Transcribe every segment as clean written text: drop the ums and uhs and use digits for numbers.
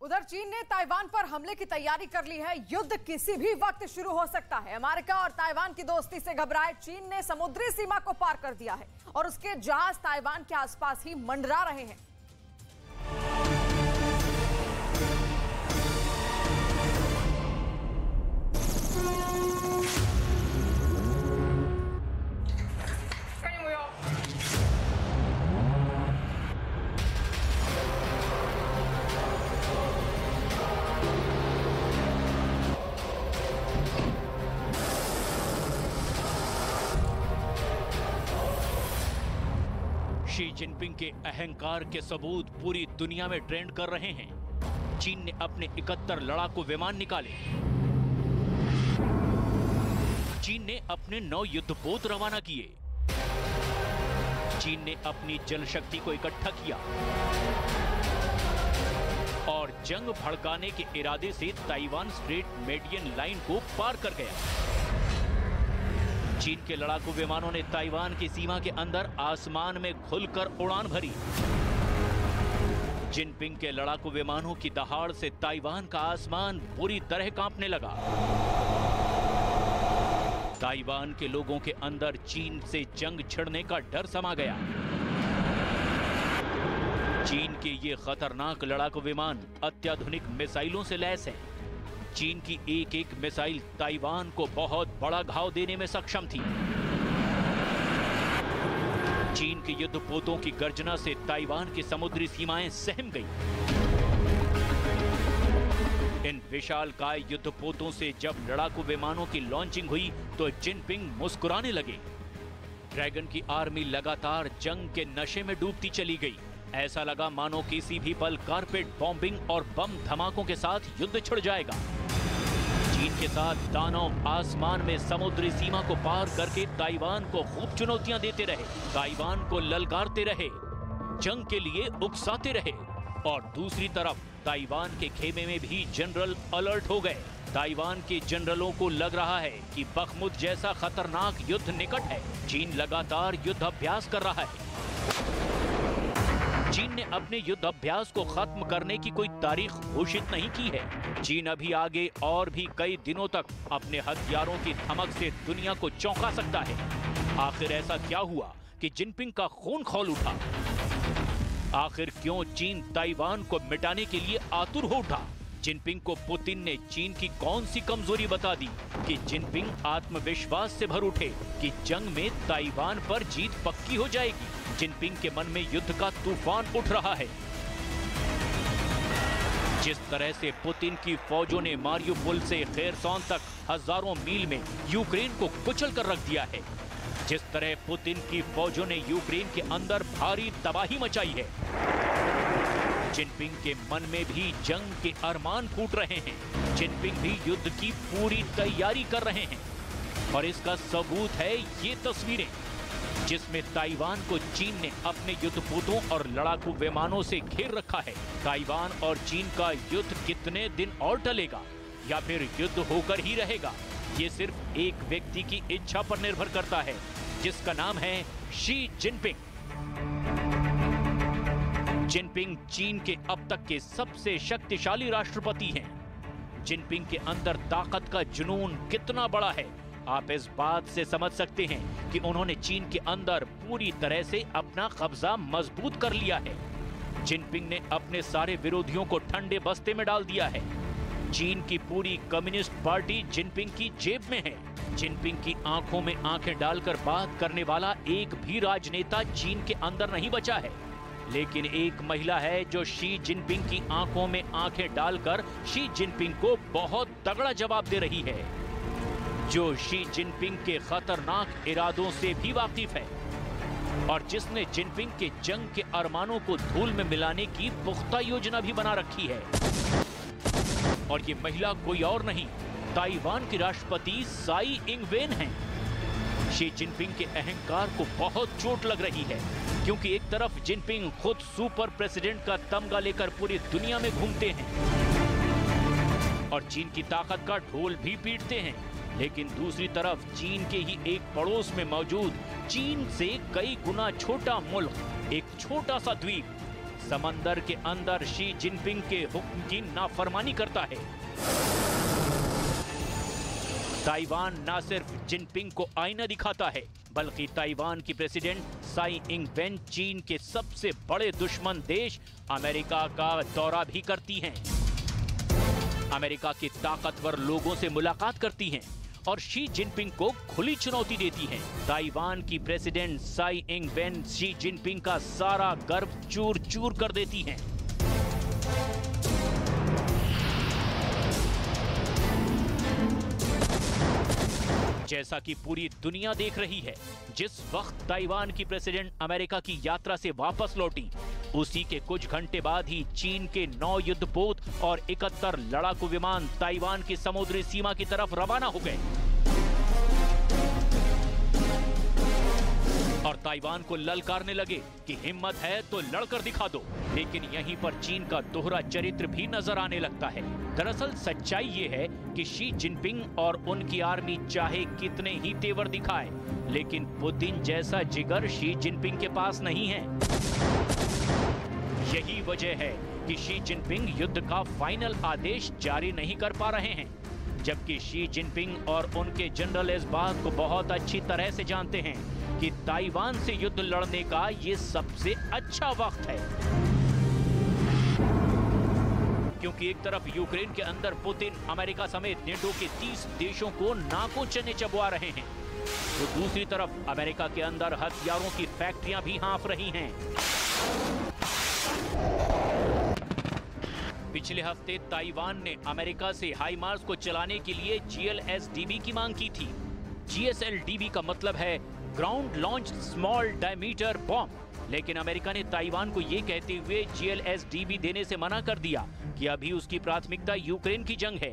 उधर चीन ने ताइवान पर हमले की तैयारी कर ली है। युद्ध किसी भी वक्त शुरू हो सकता है। अमेरिका और ताइवान की दोस्ती से घबराए चीन ने समुद्री सीमा को पार कर दिया है और उसके जहाज ताइवान के आसपास ही मंडरा रहे हैं। शी जिनपिंग के अहंकार के सबूत पूरी दुनिया में ट्रेंड कर रहे हैं। चीन ने अपने 71 लड़ाकू विमान निकाले। चीन ने अपने 9 युद्धपोत रवाना किए। चीन ने अपनी जल शक्ति को इकट्ठा किया और जंग भड़काने के इरादे से ताइवान स्ट्रेट मेडियन लाइन को पार कर गया। चीन के लड़ाकू विमानों ने ताइवान की सीमा के अंदर आसमान में खुलकर उड़ान भरी। जिनपिंग के लड़ाकू विमानों की दहाड़ से ताइवान का आसमान पूरी तरह कांपने लगा। ताइवान के लोगों के अंदर चीन से जंग छिड़ने का डर समा गया। चीन के ये खतरनाक लड़ाकू विमान अत्याधुनिक मिसाइलों से लैस हैं। चीन की एक एक मिसाइल ताइवान को बहुत बड़ा घाव देने में सक्षम थी। चीन के युद्धपोतों की गर्जना से ताइवान की समुद्री सीमाएं सहम गईं। इन विशालकाय युद्धपोतों से जब लड़ाकू विमानों की लॉन्चिंग हुई तो जिनपिंग मुस्कुराने लगे। ड्रैगन की आर्मी लगातार जंग के नशे में डूबती चली गई। ऐसा लगा मानो किसी भी पल कारपेट बॉम्बिंग और बम धमाकों के साथ युद्ध छिड़ जाएगा। चीन के साथ दानव आसमान में समुद्री सीमा को पार करके ताइवान को खूब चुनौतियां देते रहे, ताइवान को ललकारते रहे, जंग के लिए उकसाते रहे। और दूसरी तरफ ताइवान के खेमे में भी जनरल अलर्ट हो गए। ताइवान के जनरलों को लग रहा है कि बखमुद जैसा खतरनाक युद्ध निकट है। चीन लगातार युद्ध अभ्यास कर रहा है। चीन ने अपने युद्ध अभ्यास को खत्म करने की कोई तारीख घोषित नहीं की है। चीन अभी आगे और भी कई दिनों तक अपने हथियारों की धमक से दुनिया को चौंका सकता है। आखिर ऐसा क्या हुआ कि जिनपिंग का खून खौल उठा? आखिर क्यों चीन ताइवान को मिटाने के लिए आतुर हो उठा? जिनपिंग को पुतिन ने चीन की कौन सी कमजोरी बता दी कि जिनपिंग आत्मविश्वास से भर उठे कि जंग में ताइवान पर जीत पक्की हो जाएगी? जिनपिंग के मन में युद्ध का तूफान उठ रहा है। जिस तरह से पुतिन की फौजों ने मारियुपोल से खेरसॉन तक हजारों मील में यूक्रेन को कुचल कर रख दिया है, जिस तरह पुतिन की फौजों ने यूक्रेन के अंदर भारी तबाही मचाई है, जिनपिंग के मन में भी जंग के अरमान फूट रहे हैं। जिनपिंग भी युद्ध की पूरी तैयारी कर रहे हैं और इसका सबूत है ये तस्वीरें जिसमें ताइवान को चीन ने अपने युद्धपोतों और लड़ाकू विमानों से घेर रखा है। ताइवान और चीन का युद्ध कितने दिन और टलेगा या फिर युद्ध होकर ही रहेगा, ये सिर्फ एक व्यक्ति की इच्छा पर निर्भर करता है, जिसका नाम है शी जिनपिंग। जिनपिंग चीन के अब तक के सबसे शक्तिशाली राष्ट्रपति हैं। जिनपिंग के अंदर ताकत का जुनून कितना बड़ा है आप इस बात से समझ सकते हैं कि उन्होंने चीन के अंदर पूरी तरह से अपना कब्जा मजबूत कर लिया है। जिनपिंग ने अपने सारे विरोधियों को ठंडे बस्ते में डाल दिया है। चीन की पूरी कम्युनिस्ट पार्टी जिनपिंग की जेब में है। जिनपिंग की आंखों में आंखें डालकर बात करने वाला एक भी राजनेता चीन के अंदर नहीं बचा है, लेकिन एक महिला है जो शी जिनपिंग की आंखों में आंखें डालकर शी जिनपिंग को बहुत तगड़ा जवाब दे रही है, जो शी जिनपिंग के खतरनाक इरादों से भी वाकिफ है और जिसने जिनपिंग के जंग के अरमानों को धूल में मिलाने की पुख्ता योजना भी बना रखी है। और ये महिला कोई और नहीं, ताइवान की राष्ट्रपति साई इंग-वेन हैं। शी जिनपिंग के अहंकार को बहुत चोट लग रही है, क्योंकि एक तरफ जिनपिंग खुद सुपर प्रेसिडेंट का तमगा लेकर पूरी दुनिया में घूमते हैं और चीन की ताकत का ढोल भी पीटते हैं, लेकिन दूसरी तरफ चीन के ही एक पड़ोस में मौजूद चीन से कई गुना छोटा मुल्क, एक छोटा सा द्वीप समंदर के अंदर शी जिनपिंग के हुक्म की नाफरमानी करता है। ताइवान न सिर्फ जिनपिंग को आईना दिखाता है, बल्कि ताइवान की प्रेसिडेंट साई इंग वेन चीन के सबसे बड़े दुश्मन देश अमेरिका का दौरा भी करती हैं। अमेरिका के ताकतवर लोगों से मुलाकात करती हैं और शी जिनपिंग को खुली चुनौती देती हैं। ताइवान की president Sai Ing Wen Xi Jinping का सारा गर्व चूर चूर कर देती हैं। जैसा कि पूरी दुनिया देख रही है, जिस वक्त ताइवान की प्रेसिडेंट अमेरिका की यात्रा से वापस लौटी, उसी के कुछ घंटे बाद ही चीन के 9 युद्धपोत और 71 लड़ाकू विमान ताइवान की समुद्री सीमा की तरफ रवाना हो गए और ताइवान को ललकारने लगे कि हिम्मत है तो लड़कर दिखा दो। लेकिन यहीं पर चीन का दोहरा चरित्र भी नजर आने लगता है। दरअसल सच्चाई ये है कि शी जिनपिंग और उनकी आर्मी चाहे कितने ही तेवर दिखाए, लेकिन पुतिन जैसा जिगर शी जिनपिंग के पास नहीं है। यही वजह है कि शी जिनपिंग युद्ध का फाइनल आदेश जारी नहीं कर पा रहे हैं, जबकि शी जिनपिंग और उनके जनरल इस बात को बहुत अच्छी तरह से जानते हैं कि ताइवान से युद्ध लड़ने का ये सबसे अच्छा वक्त है। क्योंकि एक तरफ यूक्रेन के अंदर पुतिन अमेरिका समेत नेटो के 30 देशों को नाकों चने चबवा रहे हैं, तो दूसरी तरफ अमेरिका के अंदर हथियारों की फैक्ट्रियां भी हाँफ रही हैं। पिछले हफ्ते ताइवान ने अमेरिका से हाईमार्स को चलाने के लिए GLSDB की मांग की थी। GSLDB का मतलब है ground launch small diameter bomb, लेकिन अमेरिका ने ताइवान को ये कहते हुए GLSDB देने से मना कर दिया कि अभी उसकी प्राथमिकता यूक्रेन की जंग है।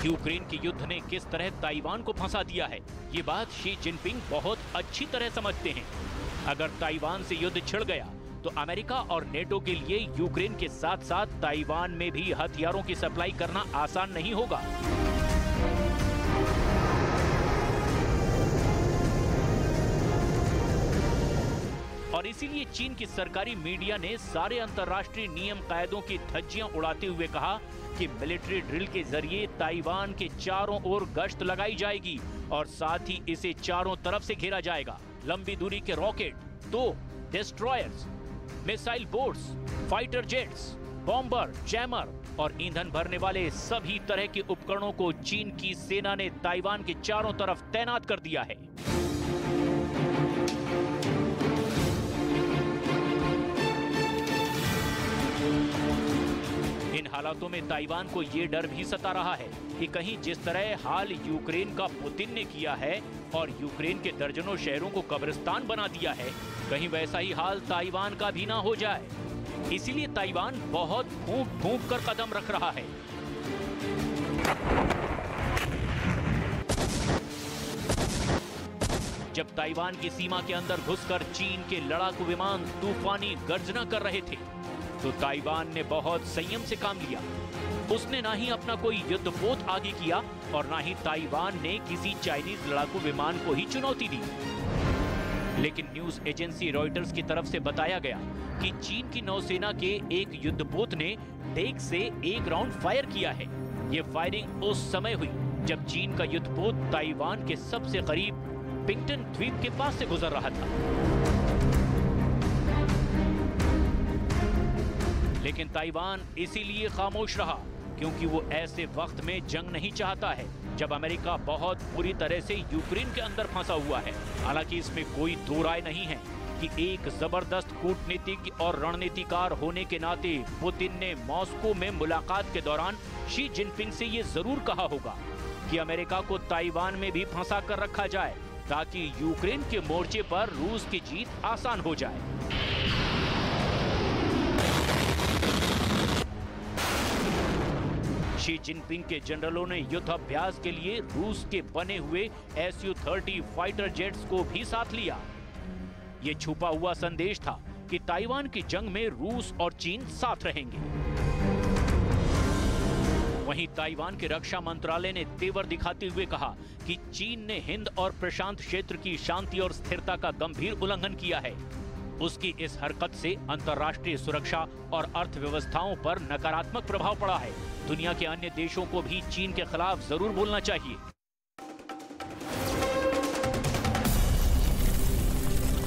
यूक्रेन के युद्ध ने किस तरह ताइवान को फंसा दिया है, ये बात शी जिनपिंग बहुत अच्छी तरह समझते हैं। अगर ताइवान से युद्ध छिड़ गया तो अमेरिका और नेटो के लिए यूक्रेन के साथ साथ ताइवान में भी हथियारों की सप्लाई करना आसान नहीं होगा। और इसीलिए चीन की सरकारी मीडिया ने सारे अंतर्राष्ट्रीय नियम कायदों की धज्जियां उड़ाते हुए कहा कि मिलिट्री ड्रिल के जरिए ताइवान के चारों ओर गश्त लगाई जाएगी और साथ ही इसे चारों तरफ से घेरा जाएगा। लंबी दूरी के रॉकेट, तोप, destroyers, missile boats, fighter jets, bomber, jammer और ईंधन भरने वाले सभी तरह के उपकरणों को चीन की सेना ने ताइवान के चारों तरफ तैनात कर दिया है। इन हालातों में ताइवान को ये डर भी सता रहा है कि कहीं जिस तरह हाल यूक्रेन का पुतिन ने किया है और यूक्रेन के दर्जनों शहरों को कब्रिस्तान बना दिया है, कहीं वैसा ही हाल ताइवान का भी ना हो जाए। इसीलिए ताइवान बहुत फूंक कर कदम रख रहा है। जब ताइवान की सीमा के अंदर घुसकर चीन के लड़ाकू विमान तूफानी गर्जना कर रहे थे, तो ताइवान ने बहुत संयम से काम लिया। उसने ना ही अपना कोई युद्धपोत आगे किया और ना ही ताइवान ने किसी चाइनीज लड़ाकू विमान को ही चुनौती दी। लेकिन न्यूज एजेंसी रॉयटर्स की तरफ से बताया गया कि चीन की नौसेना के एक युद्धपोत ने डेक से एक राउंड फायर किया है। ये फायरिंग उस समय हुई जब चीन का युद्धपोत ताइवान के सबसे करीब पिंगटन द्वीप के पास से गुजर रहा था। लेकिन ताइवान इसीलिए खामोश रहा क्योंकि वो ऐसे वक्त में जंग नहीं चाहता है जब अमेरिका बहुत बुरी तरह से यूक्रेन के अंदर फंसा हुआ है। हालांकि इसमें कोई दो राय नहीं है कि एक जबरदस्त कूटनीतिज्ञ और रणनीतिकार होने के नाते पुतिन ने मॉस्को में मुलाकात के दौरान शी जिनपिंग से ये जरूर कहा होगा कि अमेरिका को ताइवान में भी फंसा कर रखा जाए ताकि यूक्रेन के मोर्चे पर रूस की जीत आसान हो जाए। शी जिनपिंग के जनरलों ने युद्ध अभ्यास के लिए रूस के बने हुए Su-30 फाइटर जेट्स को भी साथ लिया। ये छुपा हुआ संदेश था कि ताइवान की जंग में रूस और चीन साथ रहेंगे। वहीं ताइवान के रक्षा मंत्रालय ने तेवर दिखाते हुए कहा कि चीन ने हिंद और प्रशांत क्षेत्र की शांति और स्थिरता का गंभीर उल्लंघन किया है। उसकी इस हरकत से अंतर्राष्ट्रीय सुरक्षा और अर्थव्यवस्थाओं पर नकारात्मक प्रभाव पड़ा है। दुनिया के अन्य देशों को भी चीन के खिलाफ जरूर बोलना चाहिए।